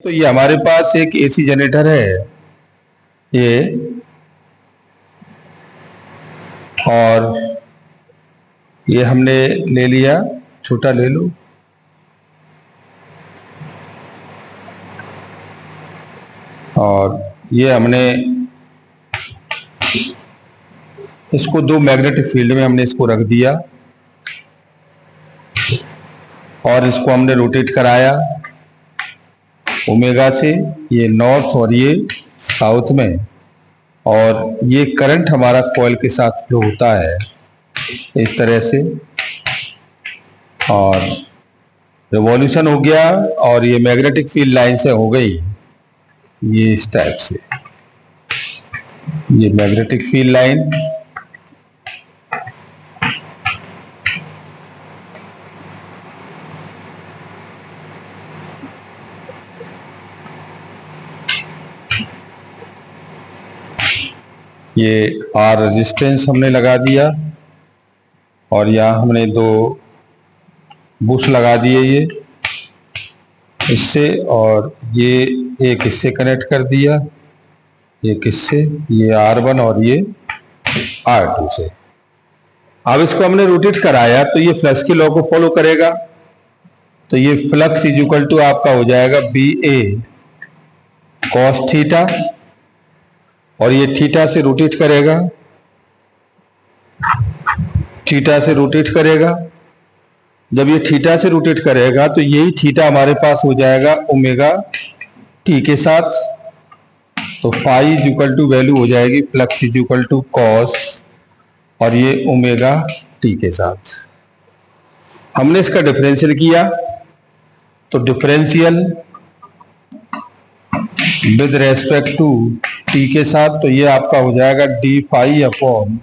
तो ये हमारे पास एक एसी जनरेटर है ये, और ये हमने ले लिया, छोटा ले लो। और ये हमने इसको दो मैग्नेटिक फील्ड में हमने इसको रख दिया और इसको हमने रोटेट कराया ओमेगा से, ये नॉर्थ और ये साउथ में, और ये करंट हमारा कॉइल के साथ फ्लो होता है इस तरह से, और रिवॉल्यूशन हो गया और ये मैग्नेटिक फील्ड लाइन से हो गई ये इस टाइप से, ये मैग्नेटिक फील्ड लाइन। ये आर रेजिस्टेंस हमने लगा दिया और यहाँ हमने दो बुश लगा दिए ये इससे, और ये एक इससे कनेक्ट कर दिया, एक इससे, ये R1 और ये R2 से। अब इसको हमने रोटेट कराया तो ये फ्लक्स के लॉ को फॉलो करेगा, तो ये फ्लक्स इज इक्वल टू आपका हो जाएगा BA cos थीटा, और ये थीटा से रोटेट करेगा, थीटा से रोटेट करेगा। जब ये थीटा से रोटेट करेगा तो यही थीटा हमारे पास हो जाएगा ओमेगा टी के साथ, तो phi is equal to value हो जाएगी flux is equal to cos और ये ओमेगा टी के साथ। हमने इसका डिफरेंशियल किया तो differential with respect to T के साथ, तो ये आपका हो जाएगा D phi upon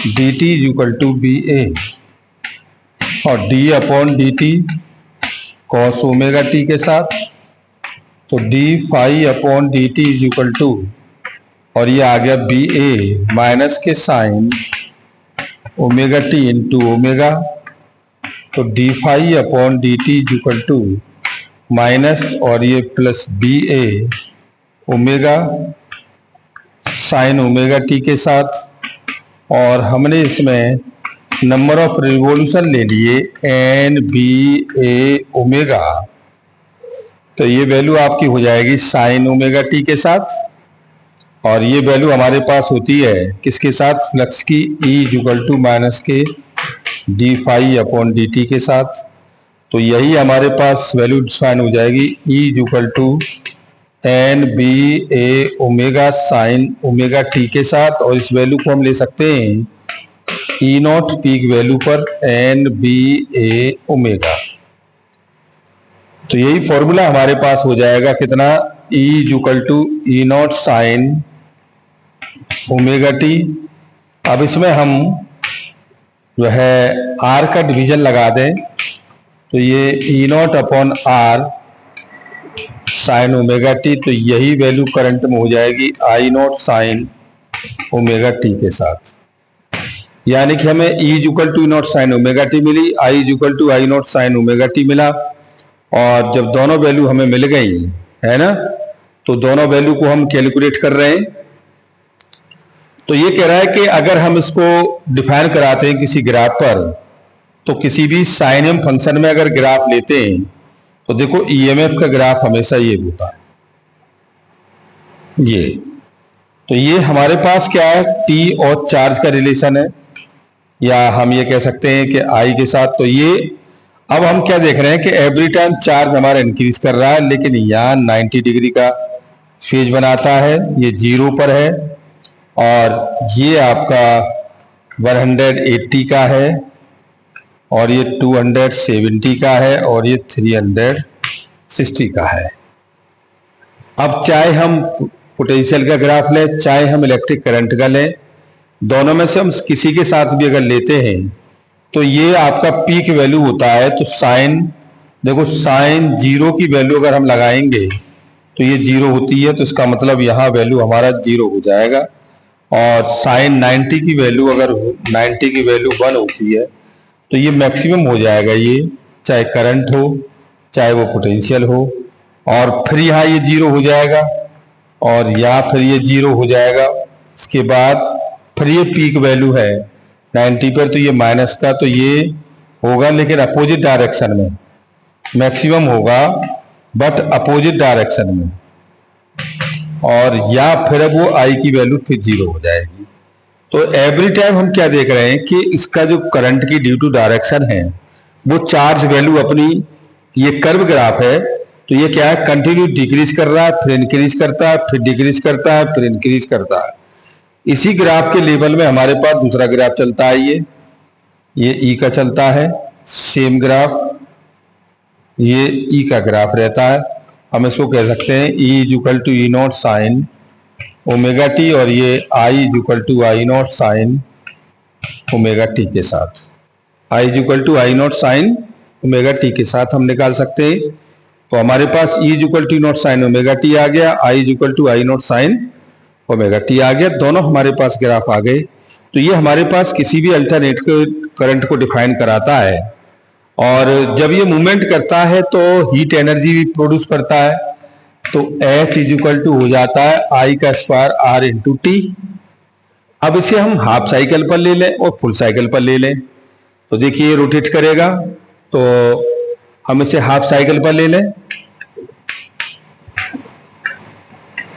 D T is equal to B A, और D upon D T cos omega T के साथ, तो D phi upon D T is equal to, और ये आ गया B A minus K sine omega T into omega, तो D phi upon D T is equal to minus और ये plus B A omega sine omega T के साथ, और हमने इसमें नंबर ऑफ रिवॉल्यूशन ले लिए एन बी ए ओमेगा, तो ये वैल्यू आपकी हो जाएगी साइन ओमेगा टी के साथ, और ये वैल्यू हमारे पास होती है किसके साथ, फ्लक्स की ई इक्वल टू माइनस के D phi upon D T के साथ, तो यही हमारे पास वैल्यू डिफाइन हो जाएगी E equal to N B A omega sine omega T के साथ, और इस वैल्यू को हम ले सकते हैं ई नॉट पीक वैल्यू पर एन बी ए ओमेगा। तो यही फॉर्मूला हमारे पास हो जाएगा कितना, E equal to E not sine omega T. अब इसमें हम जो है आर का डिवीजन लगा दें, तो ये E naught upon R sine omega T, तो यही वैल्यू करंट में हो जाएगी I not sine omega T के साथ, यानी कि हमें E equal to E not sine omega T मिली, I equal to I not sine omega T मिला, और जब दोनों वैल्यू हमें मिल गई है ना, तो दोनों वैल्यू को हम कैलकुलेट कर रहे हैं। तो ये कह रहा है कि अगर हम इसको डिफाइन कराते हैं किसी ग्राफ पर, तो किसी भी साइन एम फंक्शन में अगर ग्राफ लेते हैं तो देखो ईएमएफ का ग्राफ हमेशा ये होता है, ये तो ये हमारे पास क्या है, टी और चार्ज का रिलेशन है, या हम ये कह सकते हैं कि आई के साथ। तो ये अब हम क्या देख रहे हैं कि एवरी टाइम चार्ज हमारा इंक्रीज कर रहा है, लेकिन यहाँ 90 डिग्री का फेज बनाता है, ये 0 पर है, और ये आपका 180 का है, और ये 270 का है, और ये 360 का है। अब चाहे हम पोटेंशियल का ग्राफ लें, चाहे हम इलेक्ट्रिक करंट का लें, दोनों में से हम किसी के साथ भी अगर लेते हैं तो ये आपका पीक वैल्यू होता है। तो साइन देखो, साइन 0 की वैल्यू अगर हम लगाएंगे तो ये 0 होती है, तो इसका मतलब यहाँ वैल्यू हमारा 0 हो जाएगा, और साइन 90 की वैल्यू अगर 90 की वैल्यू 1 होती है तो ये मैक्सिमम हो जाएगा, ये चाहे करंट हो चाहे वो पोटेंशियल हो, और फिर यहाँ ये 0 हो जाएगा और यहाँ फिर ये 0 हो जाएगा। इसके बाद फिर ये पीक वैल्यू है 90 पर, तो ये माइनस का, तो ये होगा लेकिन अपोजिट डायरेक्शन में, मैक्सिमम होगा बट अपोजिट डायरेक्शन में। और या फिर अब वो आई की वैल्यू फिर 0 हो जाएगी। तो एवरी टाइम हम क्या देख रहे हैं कि इसका जो करंट की ड्यू टू डायरेक्शन है वो चार्ज वैल्यू अपनी, ये कर्व ग्राफ है तो ये क्या है, कंटिन्यू डिक्रीज कर रहा है, फिर इंक्रीज करता है, फिर डिक्रीज करता है, फिर इंक्रीज करता है। इसी ग्राफ के लेवल में हमारे पास दूसरा ग्राफ चलता है, ये ई का चलता है, सेम ग्राफ, ये ई का ग्राफ रहता है। हम इसको कह सकते हैं E is equal to E not sine omega T, और ये I is equal to I not sine omega T के साथ, I is equal to I not sine omega T के साथ हम निकाल सकते हैं। तो हमारे पास E is equal to naught sine omega T आ गया, I is equal to I not sine omega T आ गया, दोनों हमारे पास ग्राफ आ गए। तो ये हमारे पास किसी भी अल्टरनेट करंट को डिफाइन कराता है। और जब ये मूवमेंट करता है तो हीट एनर्जी भी प्रोड्यूस करता है, तो H इज इक्वल टू हो जाता है I का स्क्वायर R इंटू टी। अब इसे हम हाफ साइकिल पर ले लें और फुल साइकिल पर ले लें, तो देखिए ये रोटेट करेगा, तो हम इसे हाफ साइकिल पर ले लें।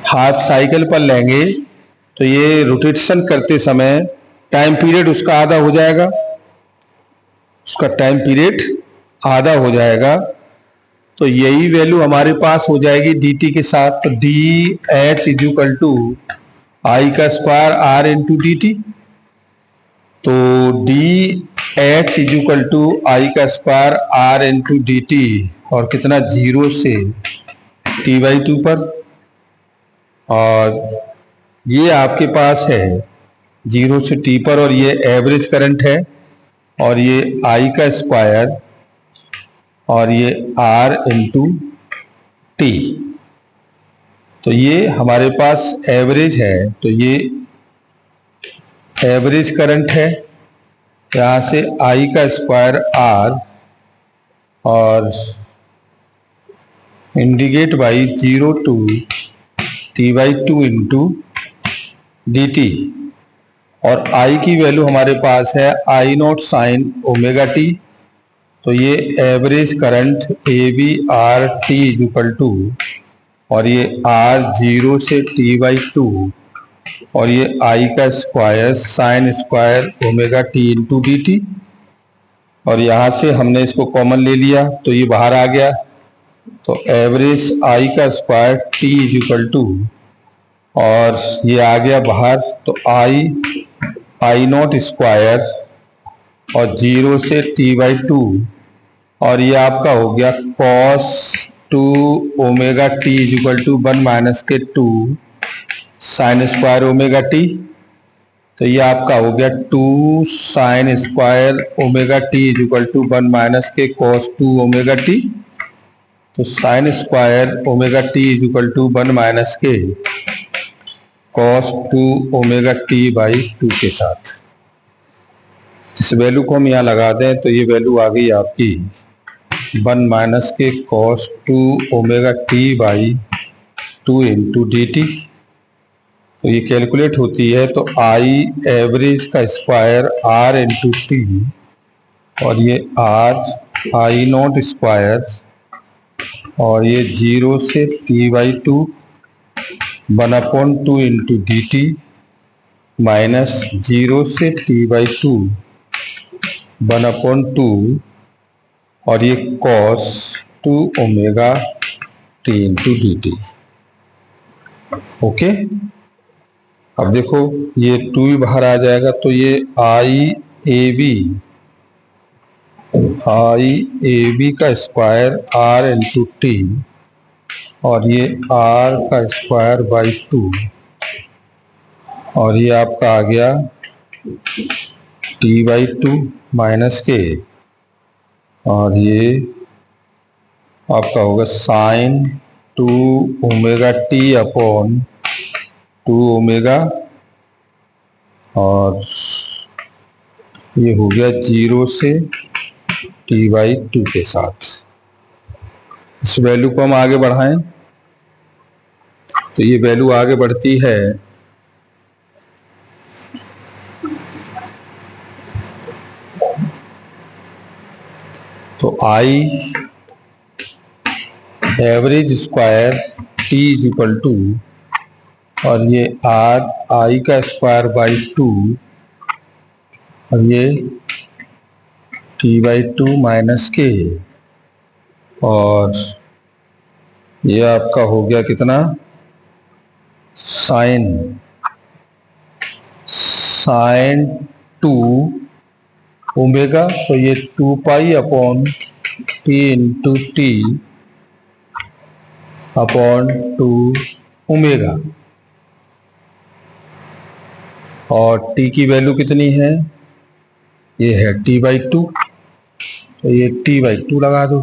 हाफ साइकिल पर लेंगे तो ये रोटेशन करते समय टाइम पीरियड उसका आधा हो जाएगा, उसका टाइम पीरियड आधा हो जाएगा। तो यही वैल्यू हमारे पास हो जाएगी dt के साथ, तो D H is equal to I का square R into D T. तो D H is equal to I का square R into D T, और कितना, 0 से t/2 पर, और ये आपके पास है 0 से t पर, और ये एवरेज करंट है, और ये आई का स्क्वायर और ये R इंटू टी। तो ये हमारे पास एवरेज है, तो ये एवरेज करंट है, यहाँ से I का स्क्वायर R और indicate by 0 to t/2 into D T, और I की वैल्यू हमारे पास है I not sine omega T. तो ये average current A B R T is equal to, और ये आर 0 से t/2, और ये आई का square sine square omega T into D T, और यहाँ से हमने इसको कॉमन ले लिया तो ये बाहर आ गया। तो एवरेज आई का square T is equal to, और ये आ गया बाहर, तो आई नॉट स्क्वायर और 0 से t/2, और ये आपका हो गया cos 2 omega T is equal to 1 minus के 2 साइन स्क्वायर ओमेगा टी। तो ये आपका हो गया 2 sine square omega T is equal to 1 minus के cos 2 ओमेगा टी। तो sine square omega T is equal to 1 minus के cos 2 ओमेगा टी बाई 2 के साथ। इस वैल्यू को हम यहाँ लगा दें तो ये वैल्यू आ गई आपकी 1 माइनस के cos 2 omega T by 2 into D T. तो ये कैलकुलेट होती है, तो आई एवरेज का स्क्वायर R इंटू टी, और ये R आई नॉट स्क्वायर, और ये 0 से t/2 1/2 into D T minus 0 से t/2 1/2, और ये cos 2 omega T into D T. Okay, अब देखो ये 2 भी बाहर आ जाएगा, तो ये आई ए बी का स्क्वायर R इंटू टी, और ये R का स्क्वायर बाई 2, और ये आपका आ गया t/2 माइनस के, और ये आपका होगा sine 2 omega T upon 2 omega, और ये हो गया 0 से t/2 के साथ। इस वैल्यू को हम आगे बढ़ाएं तो ये वैल्यू आगे बढ़ती है तो I average square T is equal to, और ये आर आई का स्क्वायर बाई 2, और ये टी बाई 2 माइनस के, और ये आपका हो गया कितना, साइन 2 ओमेगा, तो ये 2 pi upon T into T upon 2 omega, और t की वैल्यू कितनी है, ये है t बाई 2, तो ये t बाई 2 लगा दो।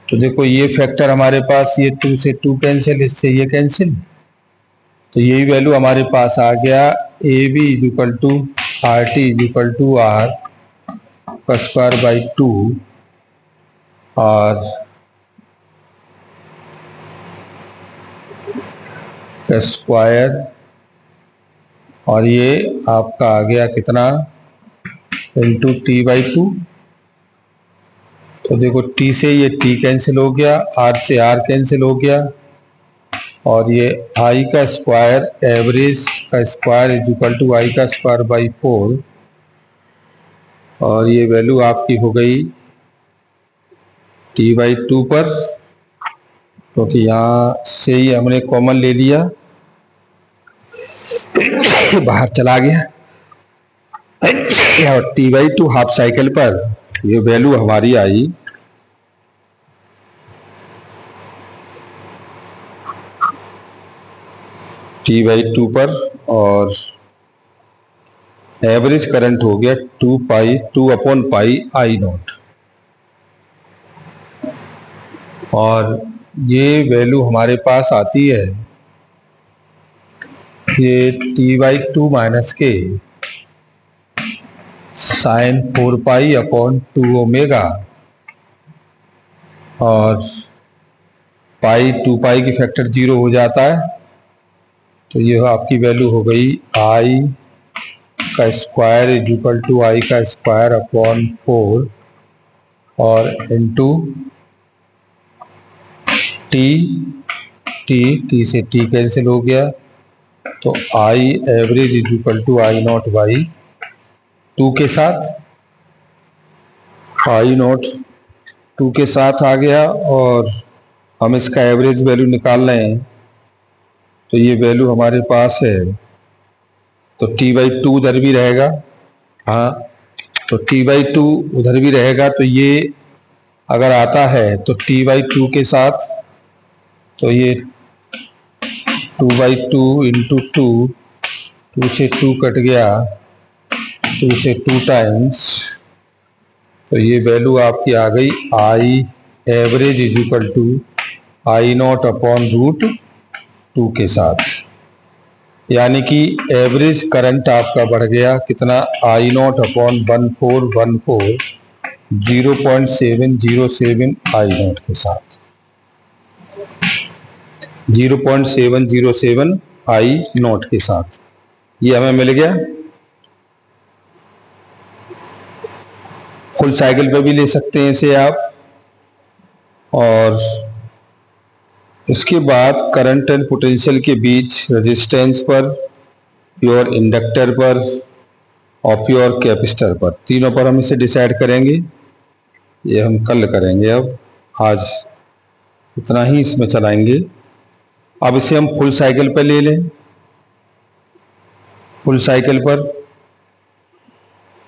तो देखो ये फैक्टर हमारे पास, ये 2 से 2 कैंसिल, इससे ये कैंसिल, तो यही वैल्यू हमारे पास आ गया, A B is equal to R T is equal to R का स्क्वायर बाई 2 और का स्क्वायर, और ये आपका आ गया कितना, इंटू टी बाई 2। तो देखो t से ये t कैंसिल हो गया, r से r कैंसिल हो गया, और ये i का स्क्वायर एवरेज का square is equal to i का स्क्वायर बाई 4, और ये वैल्यू आपकी हो गई t बाई 2 पर, क्योंकि यहाँ से ही हमने कॉमन ले लिया, बाहर चला गया, और t बाई 2 हाफ साइकिल पर ये वैल्यू हमारी आई t बाई 2 पर, और एवरेज करंट हो गया 2 अपॉन पाई आई नॉट, और ये वैल्यू हमारे पास आती है ये t by 2 minus K sign 4 pi upon 2 omega, और पाई 2 पाई की फैक्टर 0 हो जाता है, तो ये आपकी वैल्यू हो गई आई का square is equal to I का स्क्वायर अपॉन 4, और इंटू टी, टी से टी कैंसिल हो गया, तो I average is equal to I not by 2 के साथ, आई नॉट 2 के साथ आ गया, और हम इसका एवरेज वैल्यू निकाल रहे हैं, तो ये वैल्यू हमारे पास है, तो t बाई 2 उधर भी रहेगा, हाँ, तो t बाई 2 उधर भी रहेगा, तो ये अगर आता है तो t बाई 2 के साथ, तो ये 2 बाई 2 इंटू 2 से 2 कट गया, 2 से 2 टाइम्स, तो ये वैल्यू आपकी आ गई I average is equal to I not upon root 2 के साथ, यानी कि एवरेज करंट आपका बढ़ गया कितना, आई नॉट अपॉन 1414 0.707 आई नॉट के साथ, 0.707 आई नॉट के साथ, ये हमें मिल गया। फुल साइकिल पे भी ले सकते हैं इसे आप, और इसके बाद करंट एंड पोटेंशियल के बीच रेजिस्टेंस पर, प्योर इंडक्टर पर और प्योर कैपेसिटर पर, तीनों पर हम इसे डिसाइड करेंगे, ये हम कल करेंगे, अब आज इतना ही इसमें चलाएंगे। अब इसे हम फुल साइकिल पर ले लें, फुल साइकिल पर,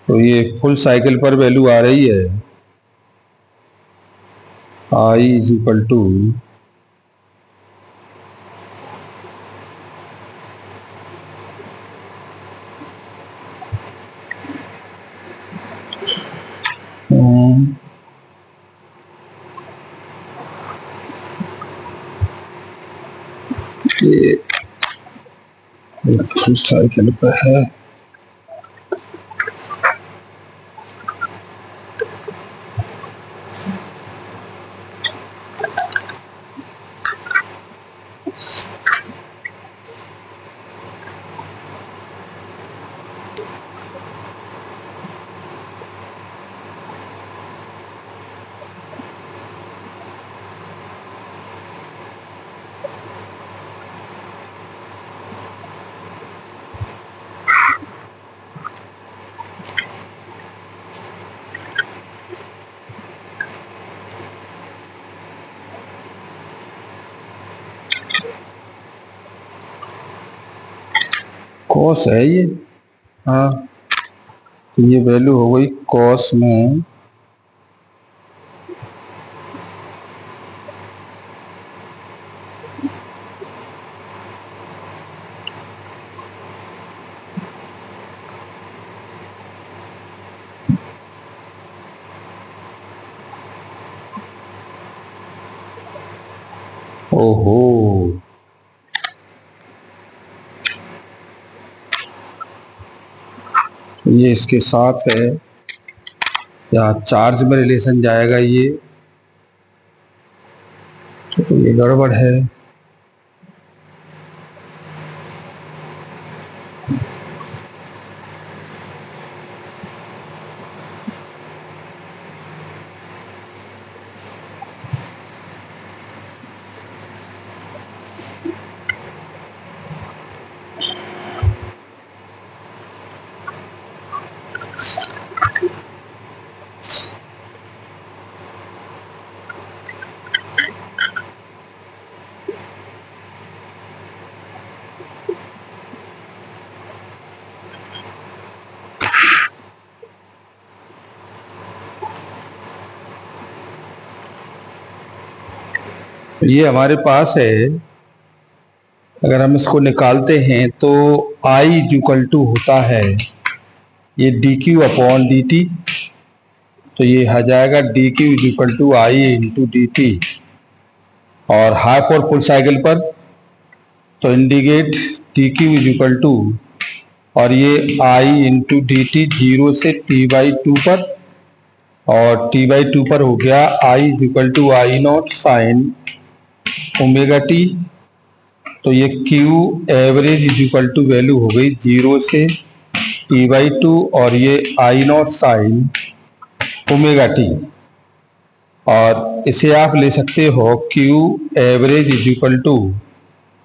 तो ये फुल साइकिल पर वैल्यू आ रही है I is equal to full cycle पर है, कॉस है ये, हाँ, तो ये वैल्यू हो गई कॉस में ओहो, ये इसके साथ है या चार्ज में रिलेशन जाएगा ये, तो ये गड़बड़ है। ये हमारे पास है, अगर हम इसको निकालते हैं तो I इक्वल टू होता है ये D Q upon D T, तो ये आ जाएगा D Q equal to I into D T, और हाफ और फुल साइकिल पर तो indicate D Q equal to, और ये आई इंटू डी टी 0 से t/2 पर, और t/2 पर हो गया I equal to I not sine omega T, तो ये Q average equal to value हो गई 0 से t/2, और ये I not sine omega T, और इसे आप ले सकते हो क्यू एवरेज इक्वल टू,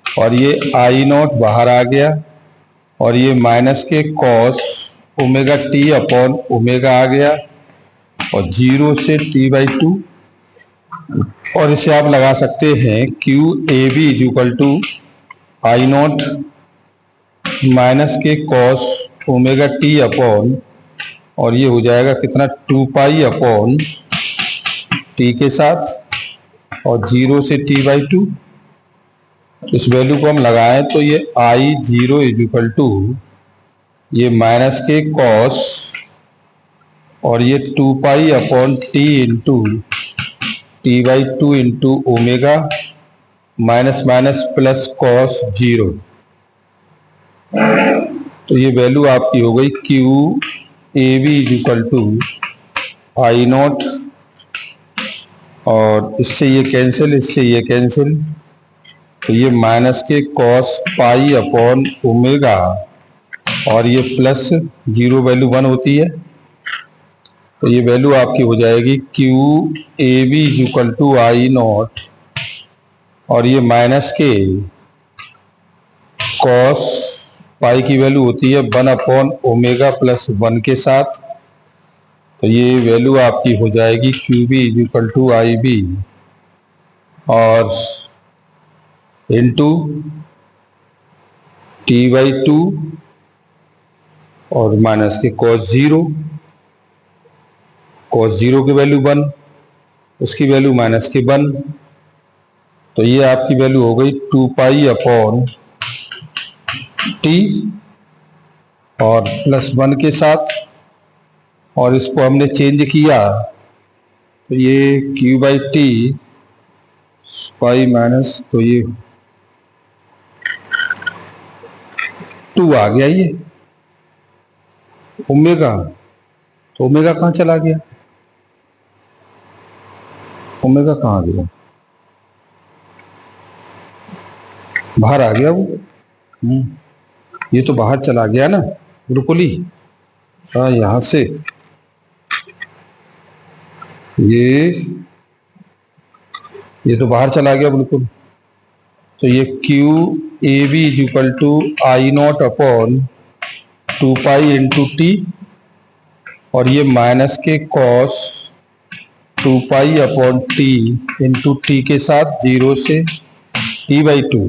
और ये आई नॉट बाहर आ गया, और ये माइनस के cos omega T upon omega आ गया, और 0 से t/2, और इसे आप लगा सकते हैं Q A B equal to I not minus के कॉस ओमेगा टी अपॉन, और ये हो जाएगा कितना 2 पाई अपॉन टी के साथ, और 0 से t/2, इस वैल्यू को हम लगाएं तो ये आई 0 इक्वल टू ये माइनस के कॉस, और ये 2 pi upon T into t/2 into omega minus minus plus cos 0, तो ये वैल्यू आपकी हो गई Q A B equal to I not, और इससे ये कैंसिल, इससे ये कैंसिल, तो ये माइनस के कॉस पाई अपॉन ओमेगा, और ये प्लस 0 वैल्यू 1 होती है, तो ये वैल्यू आपकी हो जाएगी Q A B equal to I not, और ये माइनस के कॉस पाई की वैल्यू होती है 1 अपॉन ओमेगा प्लस 1 के साथ, तो ये वैल्यू आपकी हो जाएगी Q B equal to I B, और इंटू t/2, और माइनस के cos 0, cos 0 की वैल्यू 1, उसकी वैल्यू माइनस के 1, तो ये आपकी वैल्यू हो गई 2 पाई अपॉन टी और प्लस 1 के साथ, और इसको हमने चेंज किया तो ये q/t पाई माइनस, तो ये 2 आ गया, ये ओमेगा, तो ओमेगा कहाँ चला गया, ओमेगा कहाँ गया, बाहर आ गया वो, ये तो बाहर चला गया ना बिल्कुल ही, हाँ, यहां से ये तो बाहर चला गया बिल्कुल, तो ये Q A B equal to I not upon 2 pi into T, और ये माइनस के cos 2 pi upon T into T के साथ 0 से t/2,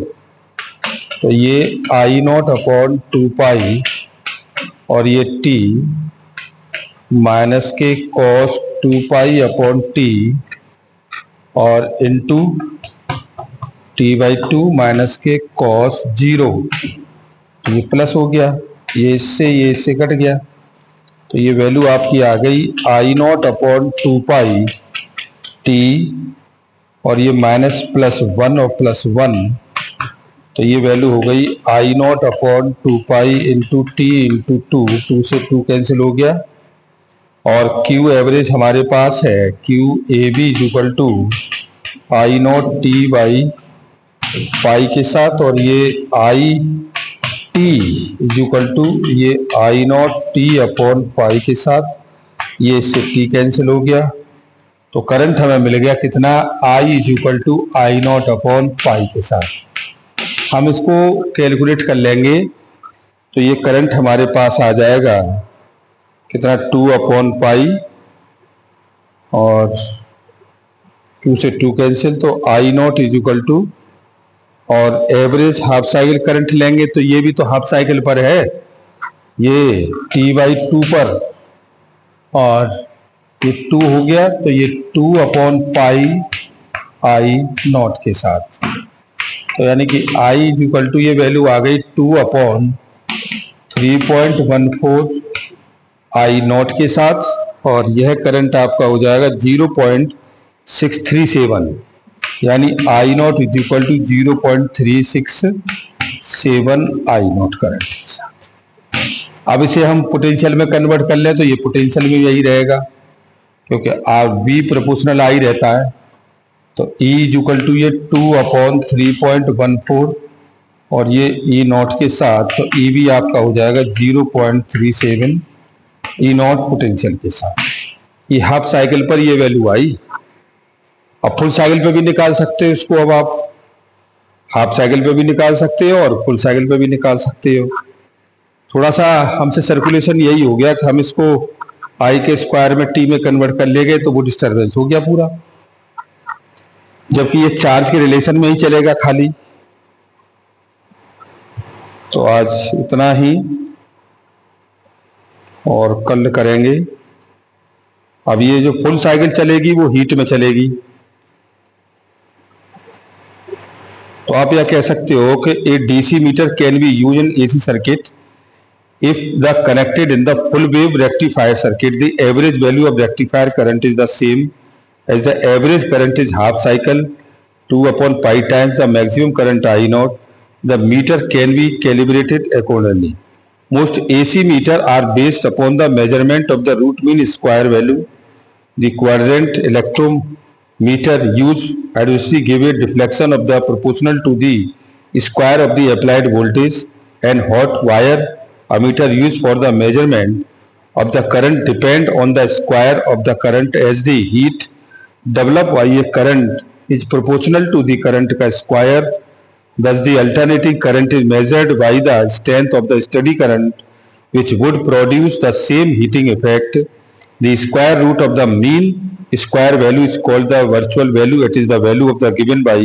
तो ये आई नॉट अपॉन 2 पाई और ये टी माइनस के कॉस 2 पाई अपॉन टी और इंटू t/2 माइनस के कॉस 0, तो ये प्लस हो गया, ये इससे कट गया, तो ये वैल्यू आपकी आ गई I not upon 2 pi T और ये माइनस +1 और +1, तो ये वैल्यू हो गई I not upon 2 pi into T into 2 से 2 कैंसिल हो गया और क्यू एवरेज हमारे पास है Q A B equal to I not T by pi के साथ और ये आई टी इक्वल टू ये I not T upon pi के साथ, ये इससे टी कैंसिल हो गया, तो करंट हमें मिल गया कितना I equal to I not upon pi के साथ। हम इसको कैलकुलेट कर लेंगे तो ये करंट हमारे पास आ जाएगा कितना 2 अपॉन पाई और 2 से 2 कैंसिल, तो आई नॉट इक्वल टू और एवरेज हाफ साइकिल करंट लेंगे तो ये भी तो हाफ साइकिल पर है, ये t/2 पर और ये 2 हो गया, तो ये 2 अपॉन पाई आई नॉट के साथ, तो यानी कि आई इक्वल टू ये वैल्यू आ गई 2 अपॉन 3.14 आई नॉट के साथ और यह करंट आपका हो जाएगा 0.637, यानी I naught is equal to 0.367 I naught current के साथ। अब इसे हम पोटेंशियल में कन्वर्ट कर लें तो ये पोटेंशियल में यही रहेगा क्योंकि आर बी प्रोपोर्शनल आई रहता है, तो E इक्वल टू ये 2 अपॉन 3.14 और ये E नॉट के साथ, तो E भी आपका हो जाएगा 0.37 E नॉट पोटेंशियल के साथ। ये हाफ साइकिल पर ये वैल्यू आई, अब फुल साइकिल पे भी निकाल सकते हो इसको, अब आप हाफ साइकिल पे भी निकाल सकते हो और फुल साइकिल पे भी निकाल सकते हो। थोड़ा सा हमसे सर्कुलेशन यही हो गया कि हम इसको आई के स्क्वायर में टी में कन्वर्ट कर ले गए तो वो डिस्टर्बेंस हो गया पूरा, जबकि ये चार्ज के रिलेशन में ही चलेगा खाली। तो आज इतना ही और कल करेंगे। अब ये जो फुल साइकिल चलेगी वो हीट में चलेगी, तो आप यह कह सकते हो कि a DC meter can be use in AC circuit if the connected in the full wave rectifier circuit, the average value of rectifier current is the same as the average current is half cycle 2 upon pi times the maximum current I naught. The meter can be calibrated accordingly. Most AC meter are based upon the measurement of the root mean square value. The quadrant electrometer used adversely give a deflection of the proportional to the square of the applied voltage, and hot wire ammeter used for the measurement of the current depend on the square of the current as the heat developed by a current is proportional to the current का square. Thus the alternating current is measured by the strength of the steady current which would produce the same heating effect. The square root of the mean square value is called the virtual value. It is the value of the given by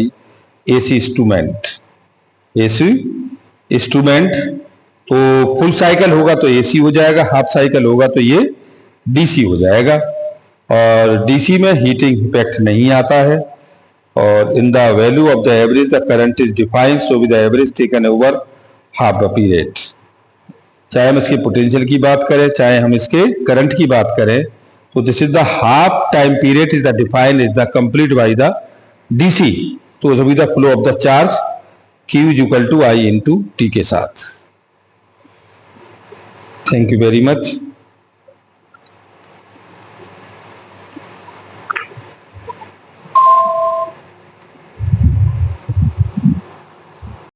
AC instrument. AC instrument तो full cycle होगा तो AC हो जाएगा, half cycle होगा तो ये DC हो जाएगा, और डीसी में हीटिंग इफेक्ट नहीं आता है। और in the value of the average the current is defined so with the average taken over half the period. चाहे हम इसके पोटेंशियल की बात करें चाहे हम इसके करंट की बात करें, तो this is the half time period is the defined is the complete by the DC, तो with the flow of the charge Q equal to I into T के साथ। Thank you very much.